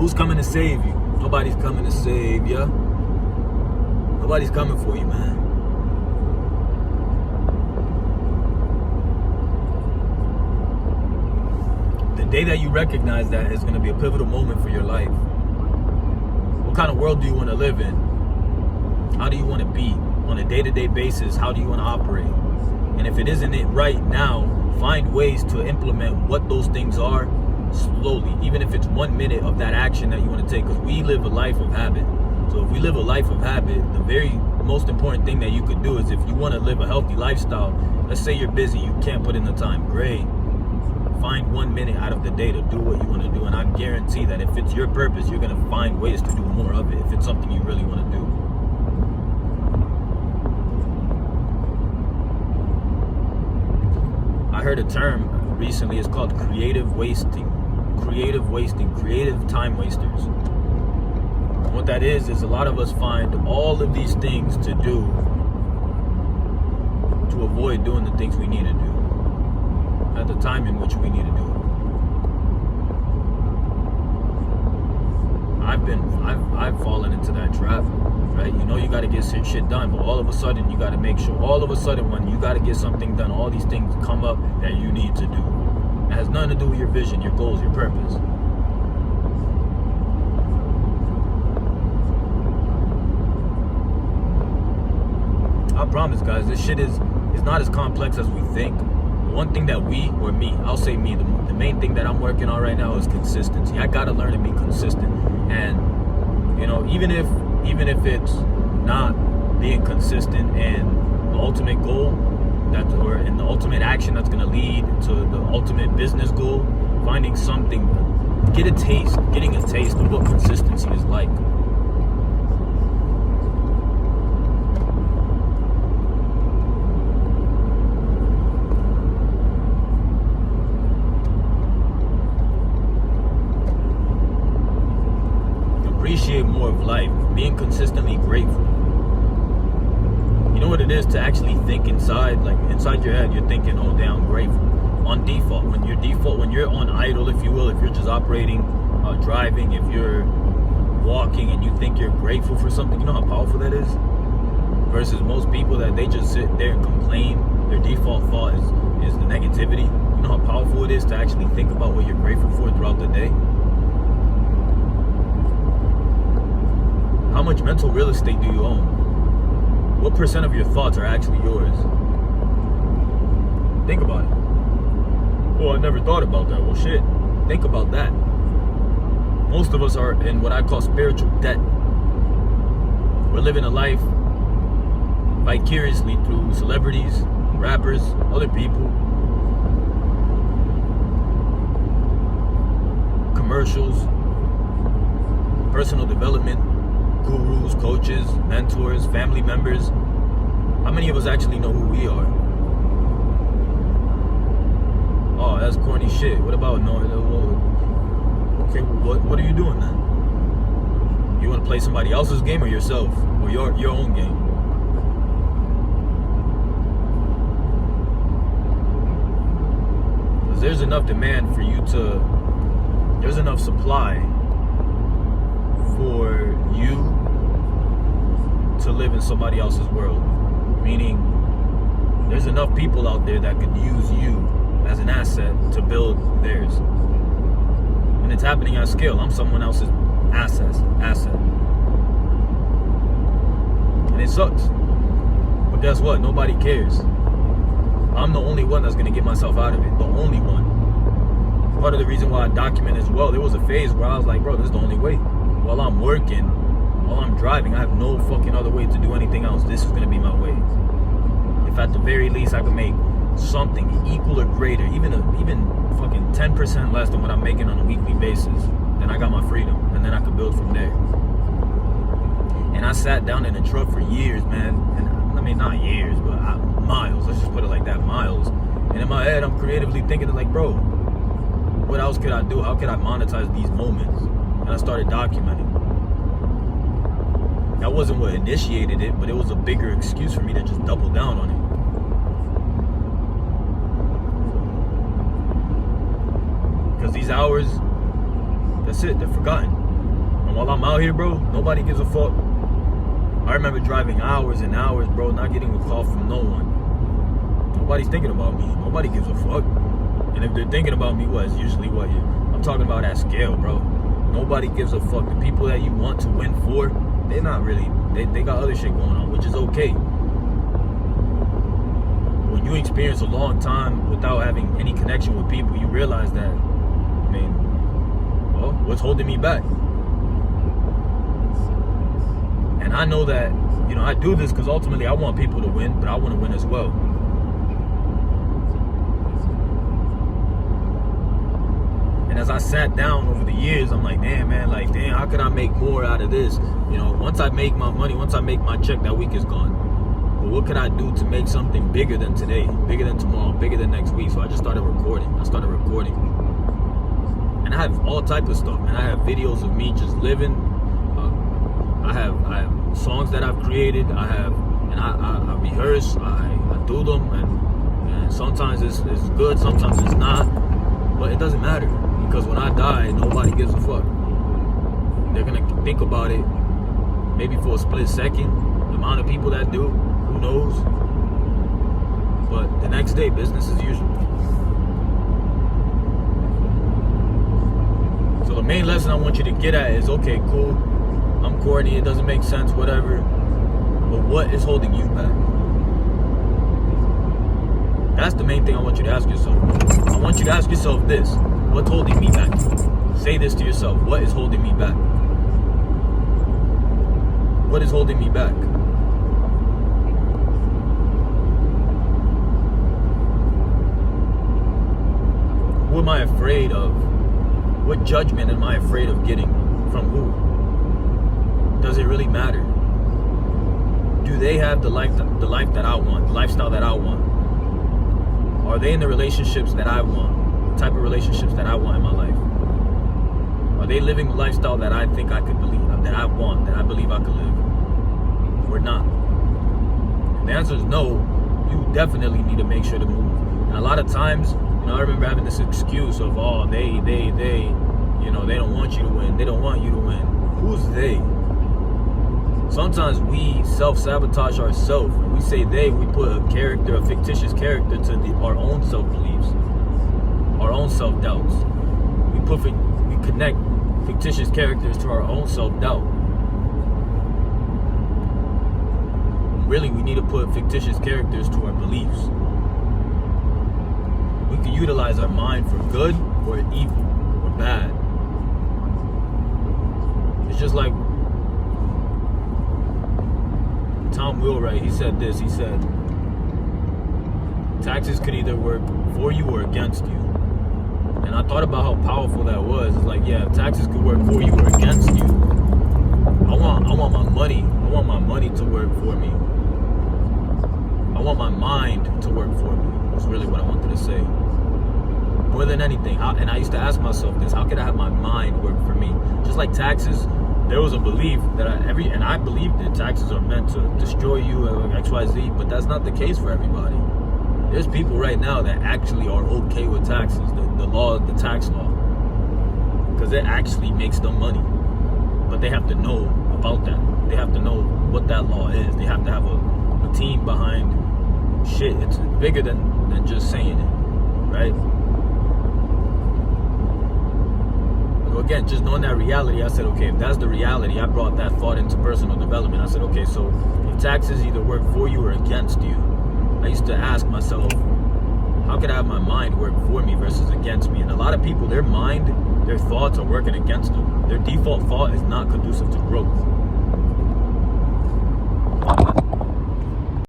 Who's coming to save you? Nobody's coming to save you. Nobody's coming for you, man. The day that you recognize that is going to be a pivotal moment for your life. What kind of world do you want to live in? How do you want to be on a day-to-day basis? How do you want to operate? And if it isn't it right now, find ways to implement what those things are slowly, even if it's 1 minute of that action that you want to take, because we live a life of habit. So if we live a life of habit, the very most important thing that you could do is, if you want to live a healthy lifestyle, let's say you're busy, you can't put in the time, great. Find 1 minute out of the day to do what you want to do, and I guarantee that if it's your purpose, you're going to find ways to do more of it if it's something you really want to do. I heard a term recently, it's called creative wasting. Creative time wasters. And what that is a lot of us find all of these things to do to avoid doing the things we need to do at the time in which we need to do it. I've fallen into that trap, right? You know you got to get shit done, but all of a sudden you got to make sure, all of a sudden when you got to get something done, all these things come up that you need to do. It has nothing to do with your vision, your goals, your purpose. I promise, guys, this shit is not as complex as we think. One thing that I'll say me, the main thing that I'm working on right now is consistency. I gotta learn to be consistent. And, you know, even if it's not being consistent in the ultimate goal, or in the ultimate action that's gonna lead to the ultimate business goal, finding something, getting a taste of what consistency is like. Appreciate more of life, being consistently grateful. You know what it is to actually think inside your head, you're thinking, oh damn, I'm grateful. On default, when you're on idle, if you will, if you're just operating, driving, if you're walking and you think you're grateful for something, you know how powerful that is? Versus most people that they just sit there and complain, their default thought is the negativity. You know how powerful it is to actually think about what you're grateful for throughout the day? How much mental real estate do you own? What percent of your thoughts are actually yours? Think about it. Oh, I never thought about that. Well, shit. Think about that. Most of us are in what I call spiritual debt. We're living a life vicariously through celebrities, rappers, other people, commercials, personal development, gurus, coaches, mentors, family members. How many of us actually know who we are? Oh, that's corny shit. What about knowing? Okay, what are you doing then? You want to play somebody else's game or yourself, or your own game? Because there's enough demand for you to. There's enough supply for you to live in somebody else's world. Meaning, there's enough people out there that could use you as an asset to build theirs. And it's happening at scale. I'm someone else's asset. And it sucks. But guess what? Nobody cares. I'm the only one that's going to get myself out of it. The only one. Part of the reason why I document as well, there was a phase where I was like, bro, this is the only way. While I'm working, while I'm driving, I have no fucking other way to do anything else. This is going to be my way. If at the very least I can make something equal or greater, even fucking 10% less than what I'm making on a weekly basis, then I got my freedom, and then I can build from there. And I sat down in a truck for years, man. And I mean, not years, but miles. Let's just put it like that, miles. And in my head, I'm creatively thinking like, bro, what else could I do? How could I monetize these moments? And I started documenting. That wasn't what initiated it, but it was a bigger excuse for me to just double down on it. Because these hours, that's it, they're forgotten. And while I'm out here, bro, nobody gives a fuck. I remember driving hours and hours, bro, not getting a call from no one. Nobody's thinking about me. Nobody gives a fuck. And if they're thinking about me, it's usually I'm talking about that scale, bro. Nobody gives a fuck. The people that you want to win for, they're not really, they got other shit going on, which is okay. When you experience a long time without having any connection with people, you realize that, what's holding me back? And I know that, I do this because ultimately I want people to win, but I want to win as well. And as I sat down over the years, I'm like, damn, how could I make more out of this? Once I make my money, once I make my check, that week is gone. But what could I do to make something bigger than today, bigger than tomorrow, bigger than next week? So I just started recording. And I have all type of stuff, man. I have videos of me just living. I have songs that I've created. I rehearse. I do them, and sometimes it's good, sometimes it's not. But it doesn't matter, because when I die, nobody gives a fuck. They're gonna think about it maybe for a split second. The amount of people that do, who knows? But the next day, business as usual. So the main lesson I want you to get at is, okay, cool, I'm corny, it doesn't make sense, whatever. But what is holding you back? That's the main thing I want you to ask yourself. I want you to ask yourself this: what's holding me back? Say this to yourself: what is holding me back? What is holding me back? Who am I afraid of? What judgment am I afraid of getting? From who? Does it really matter? Do they have the life that I want, the lifestyle that I want? Are they in the relationships that I want? The type of relationships that I want in my life? Are they living the lifestyle that I think I could believe, that I want, that I believe I could live? Or not? If the answer is no, you definitely need to make sure to move. And a lot of times, I remember having this excuse of, they don't want you to win. They don't want you to win. Who's they? Sometimes we self-sabotage ourselves. When we say they, we put a fictitious character to our own self-beliefs, our own self-doubts. We connect fictitious characters to our own self-doubt. Really, we need to put fictitious characters to our beliefs. We can utilize our mind for good or evil or bad. It's just like Tom Wheelwright, he said this. He said, taxes could either work for you or against you. And I thought about how powerful that was. It's like, yeah, if taxes could work for you or against you, I want my money. I want my money to work for me. I want my mind to work for me. That's really what I wanted to say. More than anything, and I used to ask myself this: how could I have my mind work for me? Just like taxes, there was a belief that I believed that taxes are meant to destroy you, XYZ, but that's not the case for everybody. There's people right now that actually are okay with taxes, the tax law, because it actually makes them money. But they have to know about that. They have to know what that law is. They have to have a team behind shit. It's bigger than just saying it, right? So again, just knowing that reality, I said, okay, if that's the reality, I brought that thought into personal development. I said, okay, so if taxes either work for you or against you, I used to ask myself, how could I have my mind work for me versus against me? And a lot of people, their mind, their thoughts are working against them. Their default thought is not conducive to growth.